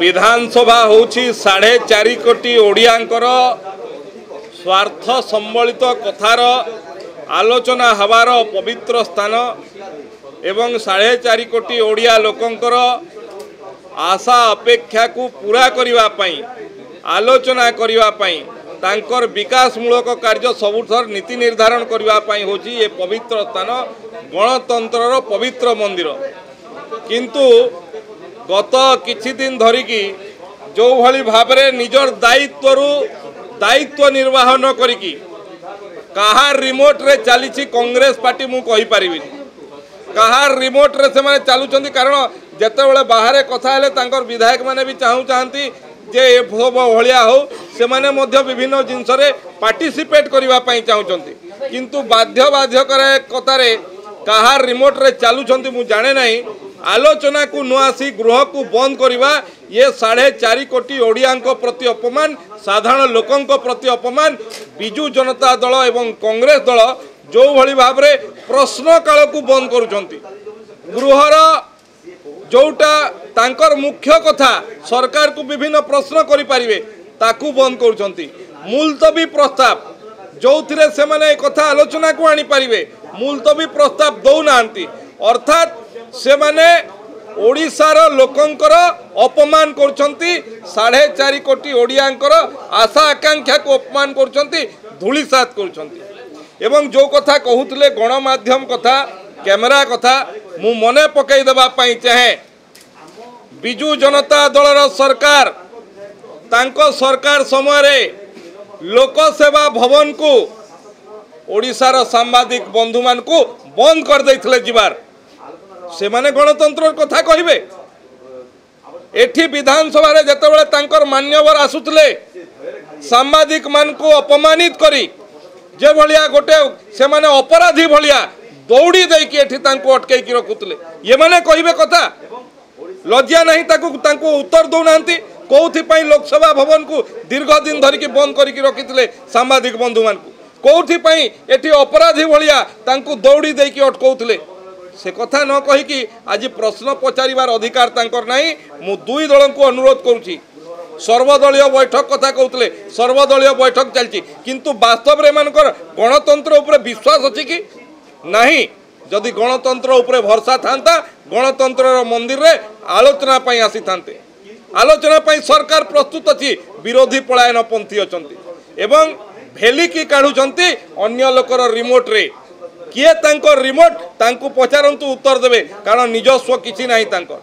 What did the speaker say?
विधानसभा होछि 4.5 कोटी ओडियांकर स्वार्थ सम्बलित कथार आलोचना हबार पवित्र स्थान एवं 4.5 कोटी ओडिया लोकंकर आशा अपेक्षा को पूरा करिवा पई आलोचना करिवा पई तांकर विकासमूलक कार्य सबुठर नीति निर्धारण करिवा पई होछि ये पवित्र स्थान गणतंत्रर पवित्र मंदिर। किंतु गत किछि दिन धरिकी जो भली भाबरे निजर दायित्व निर्वाह न करिकी कहार रिमोट रे चली कांग्रेस पार्टी मु कहि परिबि कहार रिमोट रे से माने चालुचंती कारण जेतेबेले बाहर कथा हेले तांकर विधायक माने भी चाहती जे भलिया हो से माने मध्य विभिन्न जिनस रे पार्टिसिपेट करिवा पई चाहउचंती किंतु बाध्य करे कतारे कहार रिमोट रे चालुचंती मु जाने नहीं आलोचना को न आसी गृह को बंद करवा ये 4.5 कोटी ओडियांक प्रति अपमान साधारण लोकंक प्रति अपमान बिजु जनता दल एवं कांग्रेस दल जो भली भाबरे प्रश्न काल को बंद करुचंती गृहर जोटा तांकर मुख्य कथा सरकार को विभिन्न प्रश्न करि परिबे ताकू बंद करुचंती मुलतवी प्रस्ताव जो थिरे से माने कथा आलोचना को आनी परिबे मुलतवी प्रस्ताव दौ नांती अर्थात से माने ओडिशार लोकंकर अपमान करछंती 4.5 कोटी ओडियांकर आशा आकांक्षा को अपमान करछंती धूलिसात करछंती एवं जो कथा कहूतले गणमाध्यम कथा कैमरा कथा मु मने पकई देबा पई चाहे बिजु जनता दलर सरकार तांको सरकार समय रे लोक सेवा भवन को ओडिशार सांबादिक बंधु मान को बंद कर दैथिले जिबार से माने गणतंत्र कथा कहिबे एठी विधानसभा रे जतेबेले तांकर मान्यवर आसुतले सांबादिक मान को अपमानित करी जे भलिया गोटे से माने अपराधी भलिया दौड़ी देकी एठी तांको अटकै कि रखुतले ये माने कहिबे कथा लज्जा नहीं तांको उत्तर दौनांती कोथि पई लोकसभा भवन को दीर्घ दिन धरि कि बंद करी कि रखितले सांबादिक बंधु मान को कोथि पई एठी अपराधी भलिया तांको दौड़ी देकी अटकौतले से कथा न कही कि आज प्रश्न पचारिबार अधिकार तांकर नहीं मु दुई दल को अनुरोध करुछि सर्वदलीय बैठक कथा कहते सर्वदलीय बैठक चलती किंतु वास्तव रे मानकर गणतंत्र उपरे विश्वास अछि कि नहीं जदि गणतंत्र उपरे भरसा थांता गणतंत्र मंदिर रे आलोचना पई आसी थांते आलोचना पई सरकार प्रस्तुत अछि विरोधी पलायन पंथी अछंती एवं भेलिकी काढुचंती अन्य लोकर रिमोट रे किए तांको रिमोट तांको पचारंतु उत्तर देबे कारण निजस्व किछि नाही तांकर।